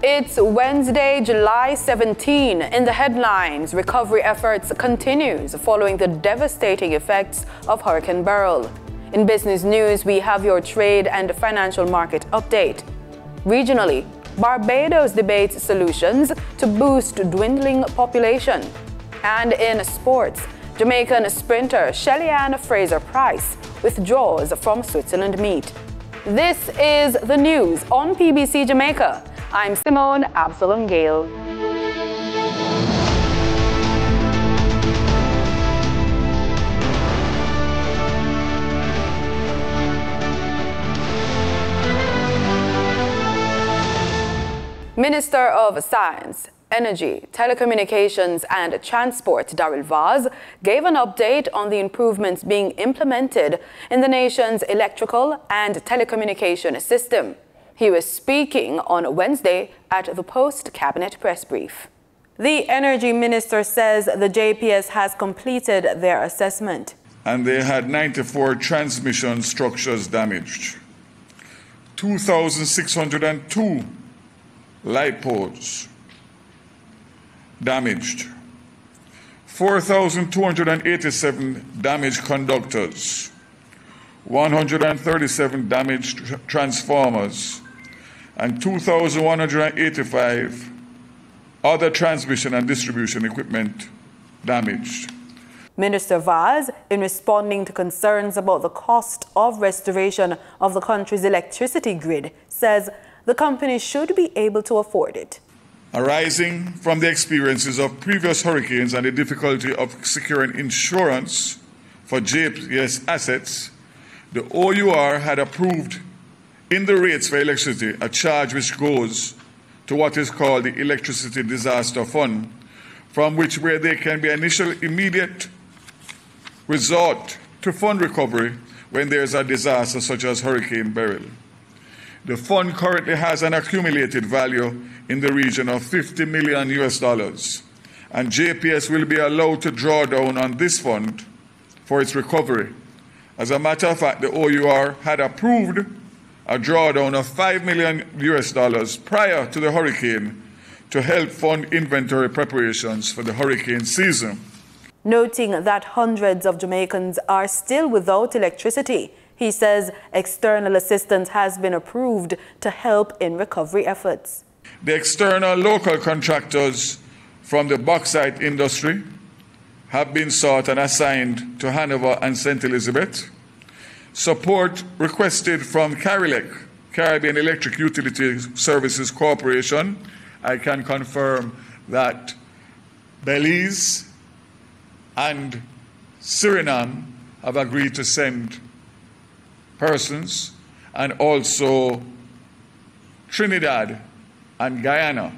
It's Wednesday, July 17. In the headlines, recovery efforts continues following the devastating effects of Hurricane Beryl. In business news, we have your trade and financial market update. Regionally, Barbados debates solutions to boost dwindling population. And in sports, Jamaican sprinter Shelly-Ann Fraser-Pryce withdraws from Switzerland meet. This is the news on PBC Jamaica. I'm Simone Absalom Gale. Minister of Science, Energy, Telecommunications and Transport Darrell Vaz gave an update on the improvements being implemented in the nation's electrical and telecommunication system. He was speaking on Wednesday at the post-cabinet press brief. The Energy Minister says the JPS has completed their assessment. And they had 94 transmission structures damaged, 2,602 light poles damaged, 4,287 damaged conductors, 137 damaged transformers, and 2,185 other transmission and distribution equipment damaged. Minister Vaz, in responding to concerns about the cost of restoration of the country's electricity grid, says the company should be able to afford it. Arising from the experiences of previous hurricanes and the difficulty of securing insurance for JPS assets, the OUR had approved in the rates for electricity a charge which goes to what is called the Electricity Disaster Fund, from which where there can be initial immediate resort to fund recovery when there is a disaster such as Hurricane Beryl. The fund currently has an accumulated value in the region of $50 million, and JPS will be allowed to draw down on this fund for its recovery. As a matter of fact, the OUR had approved a drawdown of $5 million prior to the hurricane to help fund inventory preparations for the hurricane season. Noting that hundreds of Jamaicans are still without electricity, he says external assistance has been approved to help in recovery efforts. The external local contractors from the bauxite industry have been sought and assigned to Hanover and St. Elizabeth. Support requested from CARILEC, Caribbean Electric Utility Services Corporation. I can confirm that Belize and Suriname have agreed to send persons, and also Trinidad and Guyana.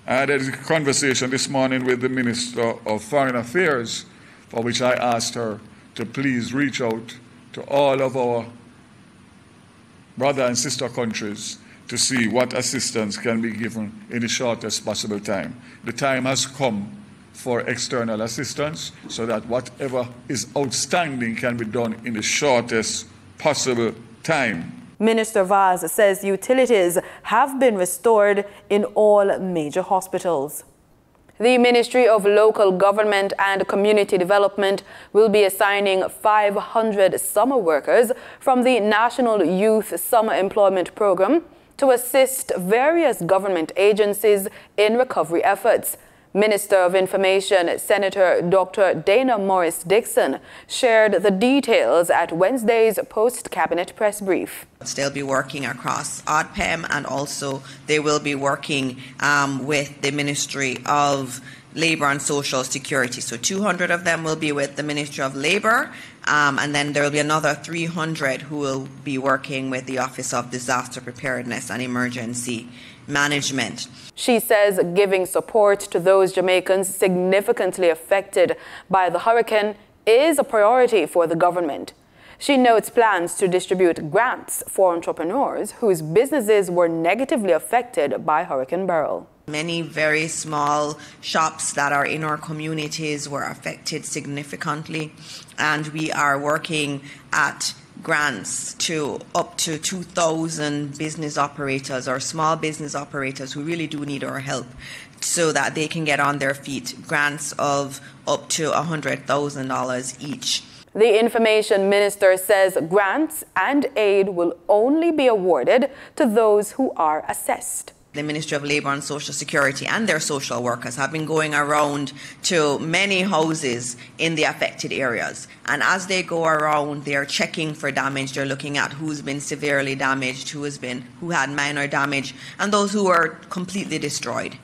I had a conversation this morning with the Minister of Foreign Affairs, for which I asked her to please reach out to all of our brother and sister countries to see what assistance can be given in the shortest possible time. The time has come for external assistance so that whatever is outstanding can be done in the shortest possible time. Minister Vaz says utilities have been restored in all major hospitals. The Ministry of Local Government and Community Development will be assigning 500 summer workers from the National Youth Summer Employment Program to assist various government agencies in recovery efforts. Minister of Information, Senator Dr. Dana Morris-Dixon, shared the details at Wednesday's post-cabinet press brief. They'll be working across ODPEM, and also they will be working with the Ministry of Labour and Social Security. So 200 of them will be with the Ministry of Labour, and then there will be another 300 who will be working with the Office of Disaster Preparedness and Emergency Management. She says giving support to those Jamaicans significantly affected by the hurricane is a priority for the government. She notes plans to distribute grants for entrepreneurs whose businesses were negatively affected by Hurricane Beryl. Many very small shops that are in our communities were affected significantly, and we are working at grants to up to 2,000 business operators or small business operators who really do need our help so that they can get on their feet, grants of up to $100,000 each. The Information Minister says grants and aid will only be awarded to those who are assessed. The Ministry of Labour and Social Security and their social workers have been going around to many houses in the affected areas. And as they go around, they are checking for damage. They're looking at who's been severely damaged, who had minor damage, and those who are completely destroyed.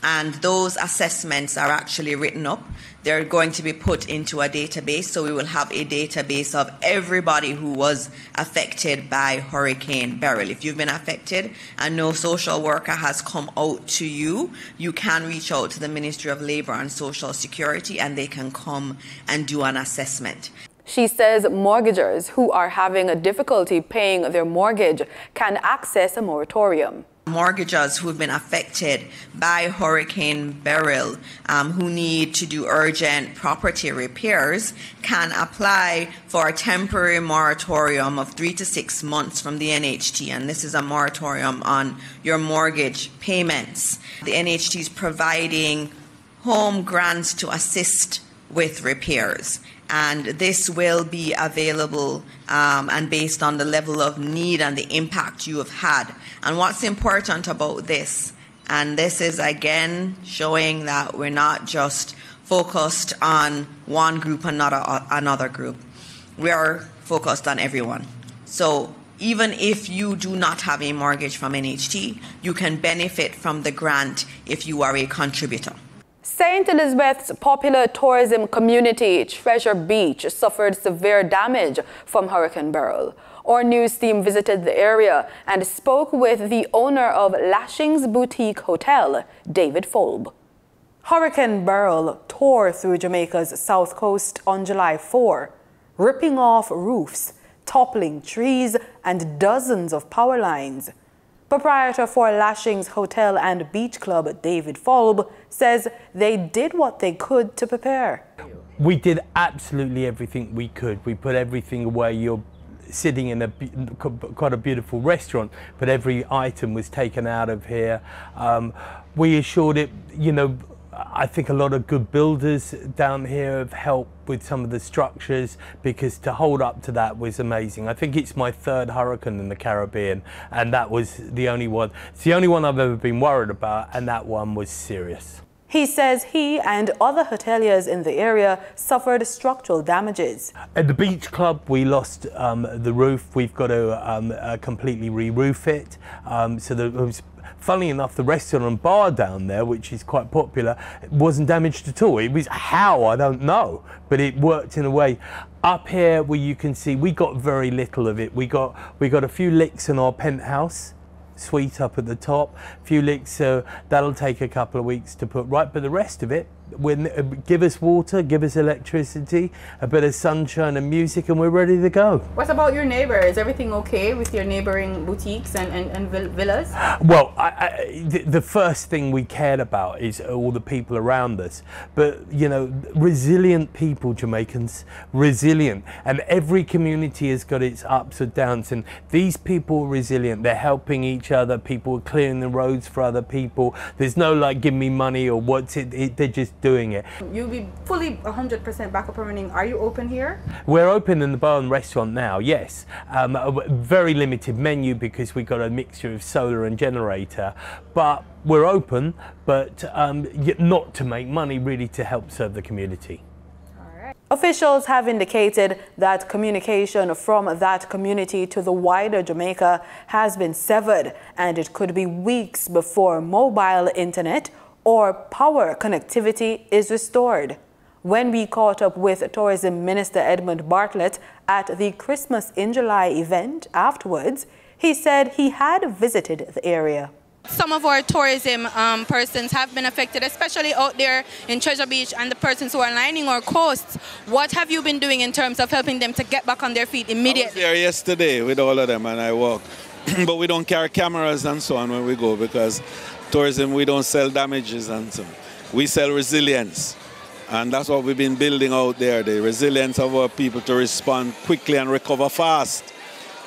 And those assessments are actually written up. They're going to be put into a database, so we will have a database of everybody who was affected by Hurricane Beryl. If you've been affected and no social worker has come out to you, you can reach out to the Ministry of Labour and Social Security and they can come and do an assessment. She says mortgagors who are having a difficulty paying their mortgage can access a moratorium. Mortgagors who have been affected by Hurricane Beryl, who need to do urgent property repairs, can apply for a temporary moratorium of 3 to 6 months from the NHT, and this is a moratorium on your mortgage payments. The NHT is providing home grants to assist with repairs, and this will be available and based on the level of need and the impact you have had. And what's important about this, and this is again showing that we're not just focused on one group and not another group. We are focused on everyone. So even if you do not have a mortgage from NHT, you can benefit from the grant if you are a contributor. St. Elizabeth's popular tourism community, Treasure Beach, suffered severe damage from Hurricane Beryl. Our news team visited the area and spoke with the owner of Lashings Boutique Hotel, David Folb. Hurricane Beryl tore through Jamaica's south coast on July 4, ripping off roofs, toppling trees, and dozens of power lines. Proprietor for Lashings Hotel and Beach Club, David Folb, says they did what they could to prepare. We did absolutely everything we could. We put everything away. You're sitting in quite a beautiful restaurant, but every item was taken out of here. We assured it, I think a lot of good builders down here have helped with some of the structures, because to hold up to that was amazing. I think it's my third hurricane in the Caribbean, and that was the only one. It's the only one I've ever been worried about, and that one was serious. He says he and other hoteliers in the area suffered structural damages. At the Beach Club, we lost the roof. We've got to completely re-roof it. So there was, funnily enough, the restaurant and bar down there, which is quite popular, wasn't damaged at all. It was how, I don't know, but it worked in a way. Up here, where you can see, we got very little of it. We got a few licks in our penthouse suite up at the top, a few licks, so that'll take a couple of weeks to put right, but the rest of it, give us water, give us electricity, a bit of sunshine and music, and we're ready to go. What about your neighbor? Is everything okay with your neighboring boutiques and villas? Well, the first thing we cared about is all the people around us, but resilient people, Jamaicans, resilient, and every community has got its ups and downs, and these people are resilient. They're helping each other. People are clearing the roads for other people. There's no like, give me money or what's it. They're just doing it. You'll be fully 100% back up and running. Are you open here? We're open in the bar and restaurant now, yes. A very limited menu because we've got a mixture of solar and generator, but we're open, but not to make money, really to help serve the community. Officials have indicated that communication from that community to the wider Jamaica has been severed, and it could be weeks before mobile internet or power connectivity is restored. When we caught up with Tourism Minister Edmund Bartlett at the Christmas in July event afterwards, he said he had visited the area. Some of our tourism persons have been affected, especially out there in Treasure Beach, and the persons who are lining our coasts. What have you been doing in terms of helping them to get back on their feet immediately? I was there yesterday with all of them and I walked. But we don't carry cameras and so on when we go, because tourism, we don't sell damages and so on. We sell resilience. And that's what we've been building out there, the resilience of our people to respond quickly and recover fast.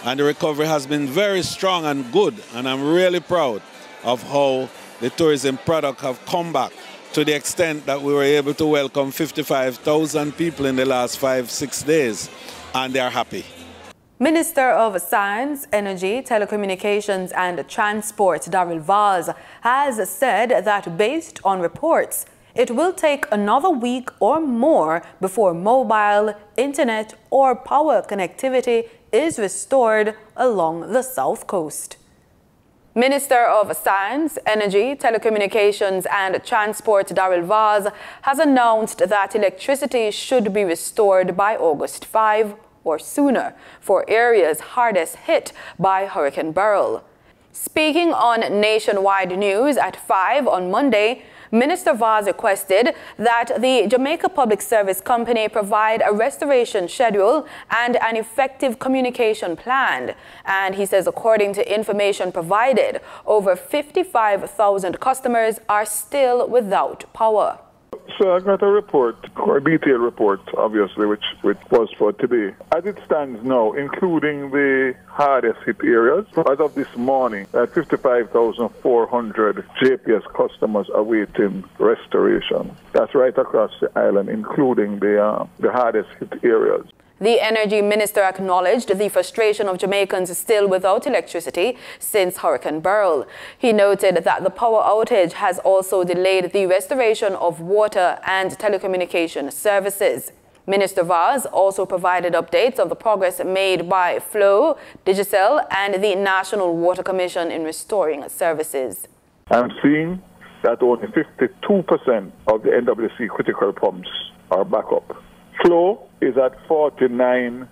And the recovery has been very strong and good. And I'm really proud of how the tourism product have come back to the extent that we were able to welcome 55,000 people in the last 5-6 days. And they are happy. Minister of Science, Energy, Telecommunications and Transport, Daryl Vaz, has said that based on reports, it will take another week or more before mobile, internet or power connectivity is restored along the South Coast. Minister of Science, Energy, Telecommunications and Transport Daryl Vaz has announced that electricity should be restored by August 5 or sooner for areas hardest hit by Hurricane Beryl. Speaking on Nationwide News at 5 on Monday, Minister Vaz requested that the Jamaica Public Service Company provide a restoration schedule and an effective communication plan. And he says, according to information provided, over 55,000 customers are still without power. So I got a report, or a detailed report, obviously, which was for today. As it stands now, including the hardest hit areas, as of this morning, 55,400 JPS customers awaiting restoration. That's right across the island, including the hardest hit areas. The Energy Minister acknowledged the frustration of Jamaicans still without electricity since Hurricane Beryl. He noted that the power outage has also delayed the restoration of water and telecommunication services. Minister Vaz also provided updates of the progress made by Flow, Digicel and the National Water Commission in restoring services. I'm seeing that only 52% of the NWC critical pumps are back up. Flow is at 49%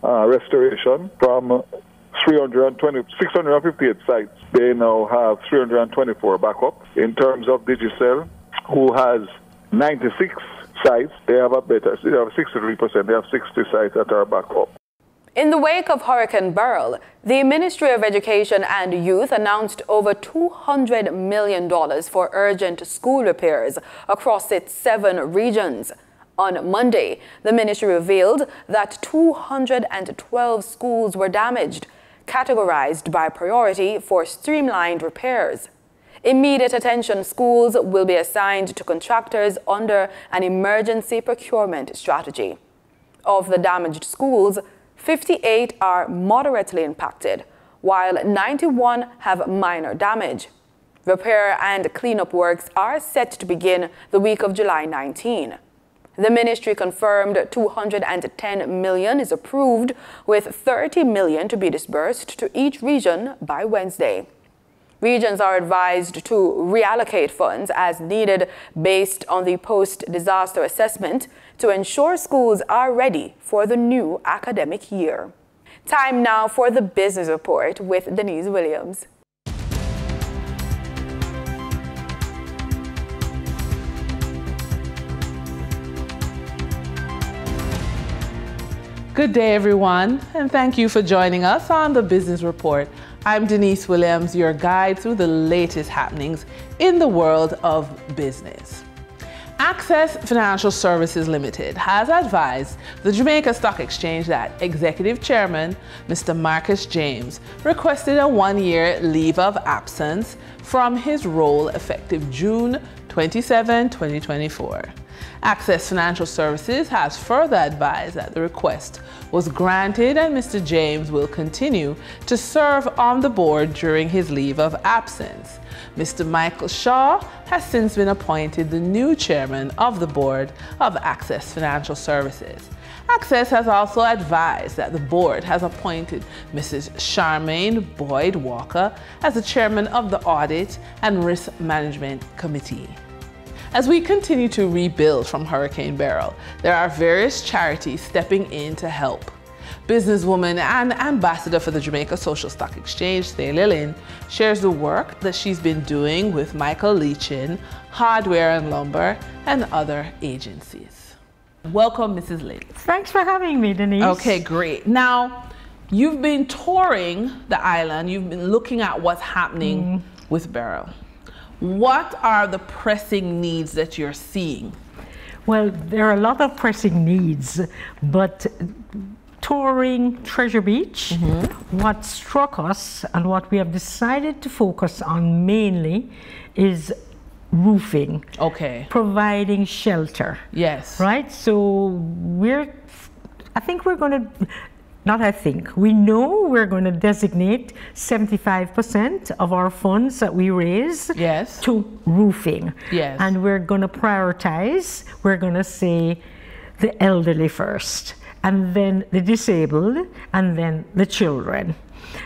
restoration from 658 sites. They now have 324 backup. In terms of Digicel, who has 96 sites, they have a better, they have 63%, they have 60 sites that are backup. In the wake of Hurricane Beryl, the Ministry of Education and Youth announced over $200 million for urgent school repairs across its 7 regions. On Monday, the ministry revealed that 212 schools were damaged, categorized by priority for streamlined repairs. Immediate attention schools will be assigned to contractors under an emergency procurement strategy. Of the damaged schools, 58 are moderately impacted, while 91 have minor damage. Repair and cleanup works are set to begin the week of July 19. The ministry confirmed $210 million is approved, with $30 million to be disbursed to each region by Wednesday. Regions are advised to reallocate funds as needed based on the post-disaster assessment to ensure schools are ready for the new academic year. Time now for the Business Report with Denise Williams. Good day, everyone, and thank you for joining us on the Business Report. I'm Denise Williams, your guide through the latest happenings in the world of business. Access Financial Services Limited has advised the Jamaica Stock Exchange that Executive Chairman Mr. Marcus James requested a 1-year leave of absence from his role effective June 27, 2024. Access Financial Services has further advised that the request was granted and Mr. James will continue to serve on the board during his leave of absence. Mr. Michael Shaw has since been appointed the new chairman of the board of Access Financial Services. Access has also advised that the board has appointed Mrs. Charmaine Boyd Walker as the chairman of the Audit and Risk Management Committee. As we continue to rebuild from Hurricane Beryl, there are various charities stepping in to help. Businesswoman and ambassador for the Jamaica Social Stock Exchange, Thalia Lynn, shares the work that she's been doing with Michael Leachin, Hardware and Lumber, and other agencies. Welcome, Mrs. Lynn. Thanks for having me, Denise. Okay, great. Now, you've been touring the island. You've been looking at what's happening with Beryl. What are the pressing needs that you're seeing? Well, there are a lot of pressing needs, but touring Treasure Beach, what struck us and what we have decided to focus on mainly is roofing. Okay. Providing shelter. Yes. Right? So we know we're going to designate 75% of our funds that we raise to roofing. Yes. And we're going to prioritize, we're going to say the elderly first, and then the disabled, and then the children.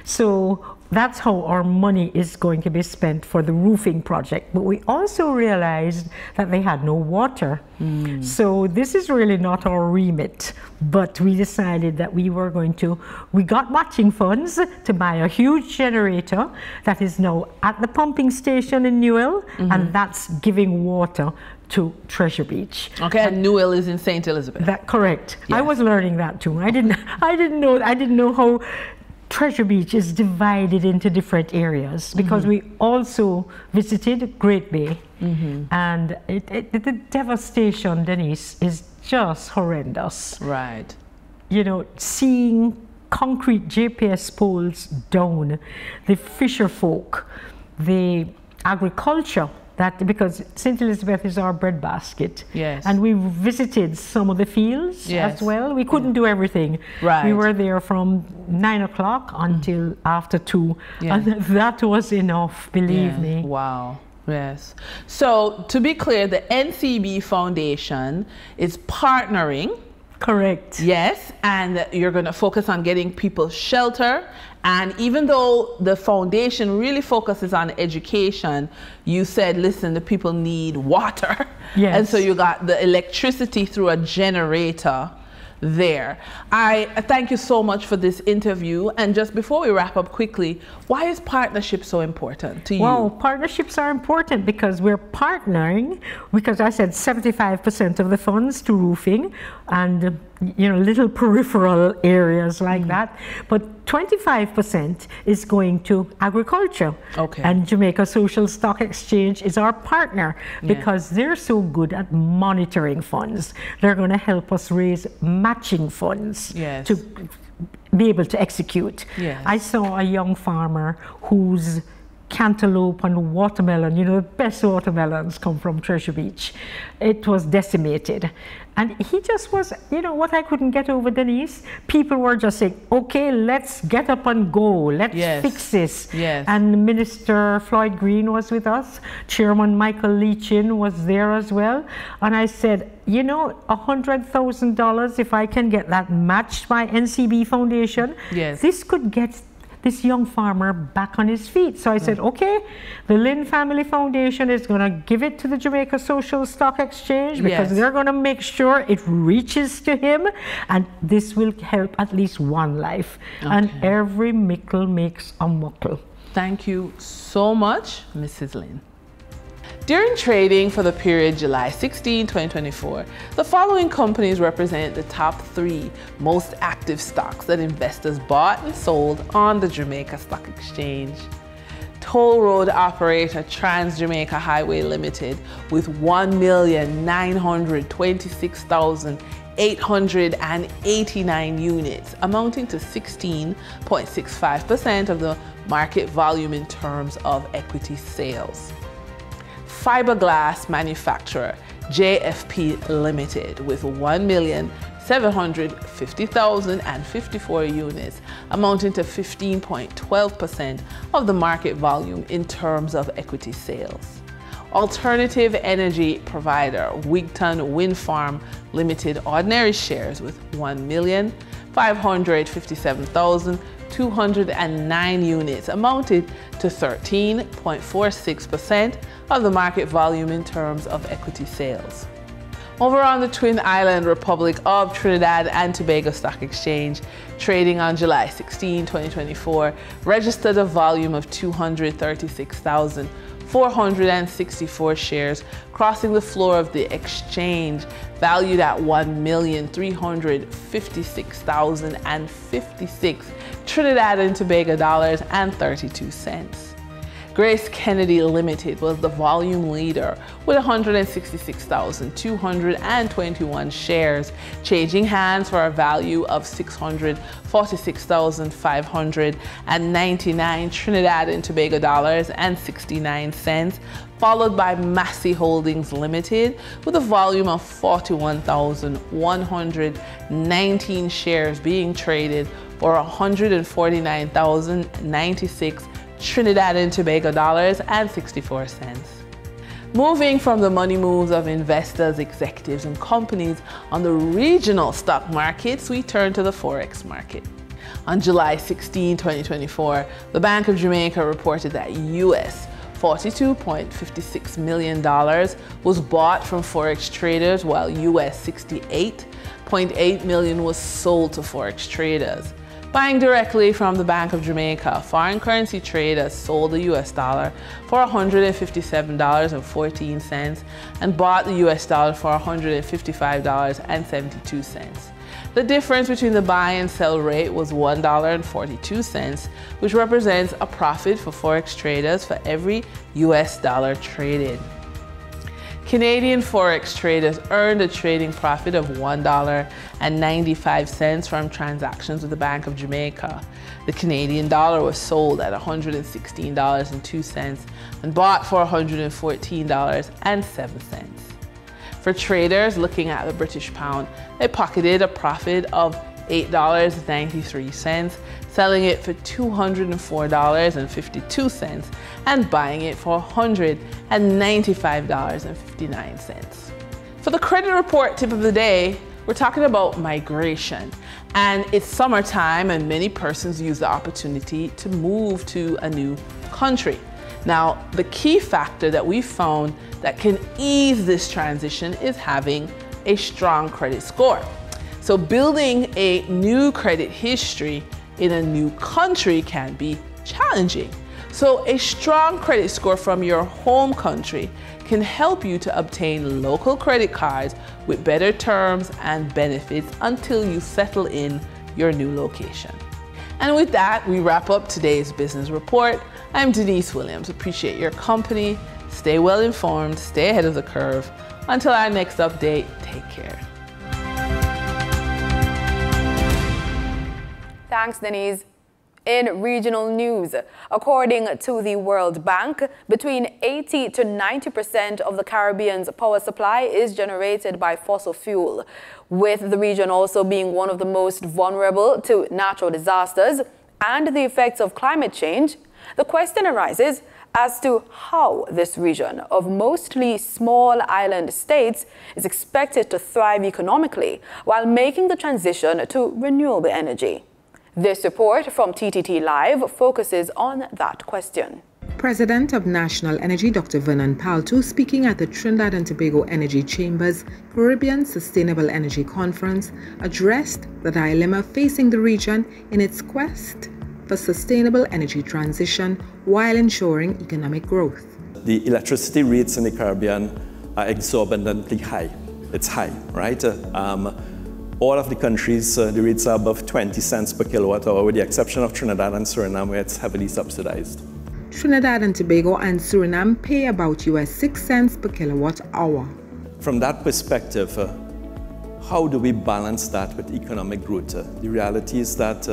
So that's how our money is going to be spent for the roofing project. But we also realized that they had no water. So this is really not our remit, but we decided that we got matching funds to buy a huge generator that is now at the pumping station in Newell, and that's giving water to Treasure Beach. Okay, and Newell is in St. Elizabeth. That correct. Yes. I was learning that too. I didn't know how Treasure Beach is divided into different areas, because we also visited Great Bay, and the devastation, Denise, is just horrendous. Right. You know, seeing concrete GPS poles down, the fisher folk, the agriculture, because St. Elizabeth is our breadbasket. Yes. And we visited some of the fields as well. We couldn't do everything. Right. We were there from 9 o'clock until after 2. And that was enough, believe me. Wow. Yes. So to be clear, the NCB Foundation is partnering. Correct. Yes, and you're going to focus on getting people shelter. And even though the foundation really focuses on education, you said, listen, the people need water. Yes. And so you got the electricity through a generator there. I thank you so much for this interview. And just before we wrap up quickly, why is partnership so important to you? Well, partnerships are important because we're partnering, because I said 75% of the funds to roofing and little peripheral areas like that, but 25% is going to agriculture. Okay. And Jamaica Social Stock Exchange is our partner because they're so good at monitoring funds. They're going to help us raise matching funds to be able to execute. Yes. I saw a young farmer whose cantaloupe and watermelon, the best watermelons come from Treasure Beach. It was decimated. And he just was, what I couldn't get over, Denise, people were just saying, okay, let's get up and go. Let's fix this. Yes. And Minister Floyd Green was with us. Chairman Michael Leachin was there as well. And I said, $100,000, if I can get that matched by NCB Foundation, this could get this young farmer back on his feet. So I said, okay, the Lynn Family Foundation is going to give it to the Jamaica Social Stock Exchange because they're going to make sure it reaches to him, and this will help at least one life. And every mickle makes a muckle. Thank you so much, Mrs. Lynn. During trading for the period July 16, 2024, the following companies represent the top 3 most active stocks that investors bought and sold on the Jamaica Stock Exchange. Toll road operator Trans-Jamaica Highway Limited with 1,926,889 units, amounting to 16.65% of the market volume in terms of equity sales. Fiberglass manufacturer JFP Limited with 1,750,054 units, amounting to 15.12% of the market volume in terms of equity sales. Alternative energy provider Wigton Wind Farm Limited ordinary shares with 1,557,209 units, amounted to 13.46% of the market volume in terms of equity sales. Over on the Twin Island Republic of Trinidad and Tobago Stock Exchange, trading on July 16, 2024, registered a volume of 236,464 shares, crossing the floor of the exchange, valued at $1,356,056 Trinidad and Tobago dollars and 32 cents. Grace Kennedy Limited was the volume leader with 166,221 shares, changing hands for a value of 646,599 Trinidad and Tobago dollars and 69 cents, followed by Massey Holdings Limited with a volume of 41,119 shares being traded for 149,096 Trinidad and Tobago dollars and 64 cents. Moving from the money moves of investors, executives, and companies on the regional stock markets, we turn to the Forex market. On July 16, 2024, the Bank of Jamaica reported that US $42.56 million was bought from Forex traders, while US $68.8 million was sold to Forex traders. Buying directly from the Bank of Jamaica, foreign currency traders sold the US dollar for $157.14 and bought the US dollar for $155.72. The difference between the buy and sell rate was $1.42, which represents a profit for Forex traders for every US dollar traded. Canadian Forex traders earned a trading profit of $1.95 from transactions with the Bank of Jamaica. The Canadian dollar was sold at $116.02 and bought for $114.07. For traders looking at the British pound, they pocketed a profit of $8.93, selling it for $204.52 and buying it for $195.59. For the credit report tip of the day, we're talking about migration. And it's summertime and many persons use the opportunity to move to a new country. Now, the key factor that we found that can ease this transition is having a strong credit score. So building a new credit history in a new country can be challenging. So a strong credit score from your home country can help you to obtain local credit cards with better terms and benefits until you settle in your new location. And with that, we wrap up today's business report. I'm Denise Williams. Appreciate your company. Stay well informed, stay ahead of the curve. Until our next update, take care. Thanks, Denise. In regional news, according to the World Bank, between 80 to 90% of the Caribbean's power supply is generated by fossil fuel, with the region also being one of the most vulnerable to natural disasters and the effects of climate change. The question arises as to how this region of mostly small island states is expected to thrive economically while making the transition to renewable energy. This report from TTT Live focuses on that question. President of National Energy Dr. Vernon Paltu, speaking at the Trinidad and Tobago Energy Chamber's Caribbean Sustainable Energy Conference, addressed the dilemma facing the region in its quest for sustainable energy transition while ensuring economic growth. The electricity rates in the Caribbean are exorbitantly high. It's high, right? All of the countries, the rates are above 20 cents per kilowatt hour, with the exception of Trinidad and Suriname, where it's heavily subsidized. Trinidad and Tobago and Suriname pay about US 6 cents per kilowatt hour. From that perspective, how do we balance that with economic growth? The reality is that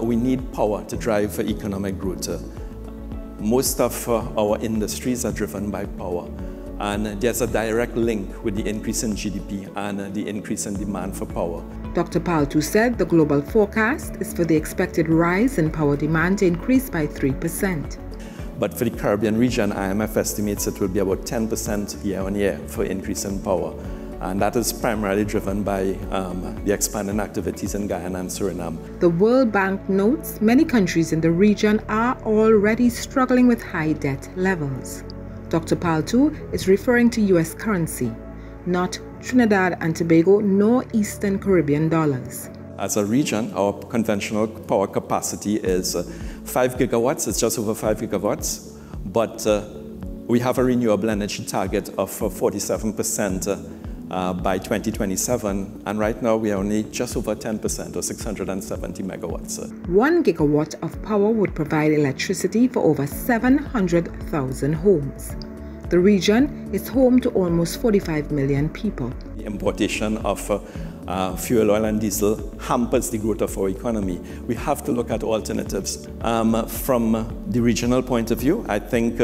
we need power to drive economic growth. Most of our industries are driven by power. And there's a direct link with the increase in GDP and the increase in demand for power. Dr. Paltu said the global forecast is for the expected rise in power demand to increase by 3%. But for the Caribbean region, IMF estimates it will be about 10% year on year for increase in power. And that is primarily driven by the expanding activities in Guyana and Suriname. The World Bank notes many countries in the region are already struggling with high debt levels. Dr. Paltu is referring to US currency, not Trinidad and Tobago nor Eastern Caribbean dollars. As a region, our conventional power capacity is 5 gigawatts, it's just over 5 gigawatts, but we have a renewable energy target of 47% by 2027, and right now we are only just over 10%, or 670 megawatts. 1 gigawatt of power would provide electricity for over 700,000 homes. The region is home to almost 45 million people. The importation of fuel oil and diesel hampers the growth of our economy. We have to look at alternatives. From the regional point of view, I think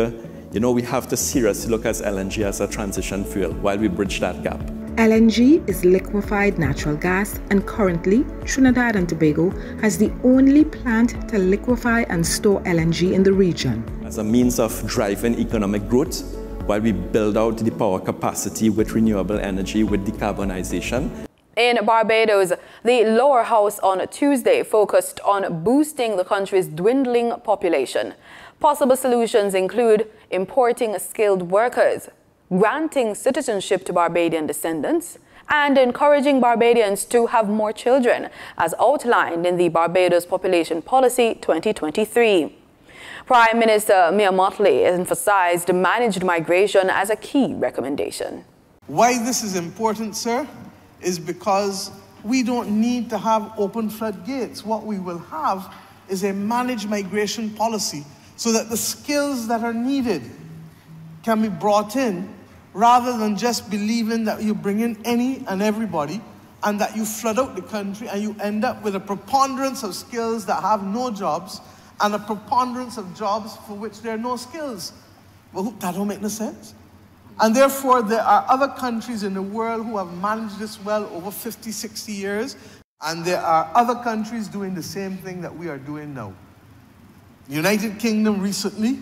we have to seriously look at LNG as a transition fuel while we bridge that gap. LNG is liquefied natural gas, and currently Trinidad and Tobago has the only plant to liquefy and store LNG in the region. As a means of driving economic growth, while we build out the power capacity with renewable energy, with decarbonization. In Barbados, the lower house on Tuesday focused on boosting the country's dwindling population. Possible solutions include importing skilled workers, granting citizenship to Barbadian descendants, and encouraging Barbadians to have more children, as outlined in the Barbados Population Policy 2023. Prime Minister Mia Mottley emphasized managed migration as a key recommendation. Why this is important, sir, is because we don't need to have open floodgates. What we will have is a managed migration policy so that the skills that are needed can be brought in, rather than just believing that you bring in any and everybody and that you flood out the country and you end up with a preponderance of skills that have no jobs and a preponderance of jobs for which there are no skills. Well, that don't make no sense. And therefore, there are other countries in the world who have managed this well over 50, 60 years, and there are other countries doing the same thing that we are doing now. The United Kingdom recently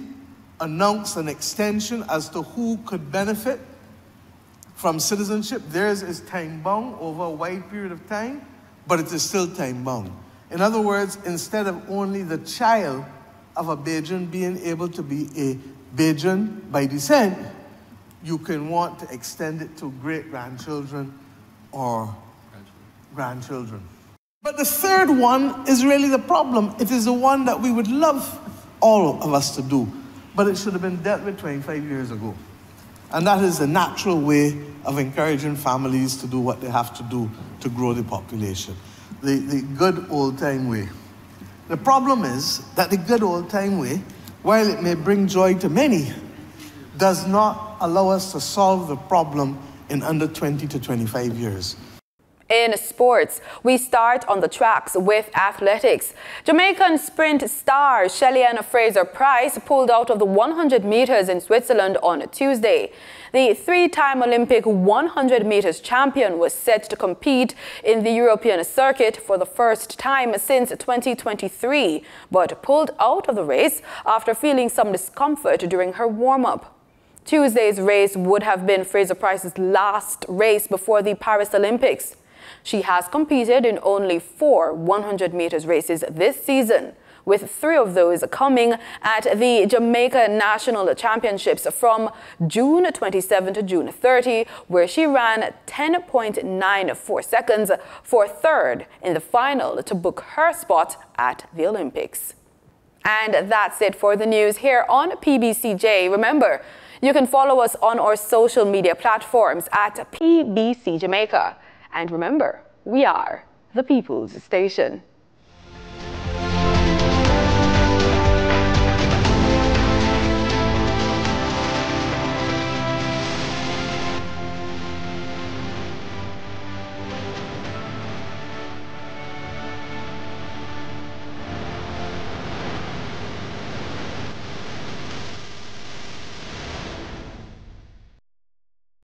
announced an extension as to who could benefit from citizenship. Theirs is time-bound over a wide period of time, but it is still time-bound. In other words, instead of only the child of a Bajan being able to be a Bajan by descent, you can want to extend it to great-grandchildren or grandchildren. But the third one is really the problem. It is the one that we would love all of us to do, but it should have been dealt with 25 years ago. And that is the natural way of encouraging families to do what they have to do to grow the population. The good old-time way. The problem is that the good old-time way, while it may bring joy to many, does not allow us to solve the problem in under 20 to 25 years. In sports, we start on the tracks with athletics. Jamaican sprint star Shelly-Ann Fraser-Pryce pulled out of the 100 meters in Switzerland on Tuesday. The three-time Olympic 100 meters champion was set to compete in the European circuit for the first time since 2023, but pulled out of the race after feeling some discomfort during her warm-up. Tuesday's race would have been Fraser-Pryce's last race before the Paris Olympics. She has competed in only 4 100 meters races this season, with 3 of those coming at the Jamaica National Championships from June 27 to June 30, where she ran 10.94 seconds for third in the final to book her spot at the Olympics. And that's it for the news here on PBCJ. Remember, you can follow us on our social media platforms at PBCJamaica. And remember, we are the People's Station.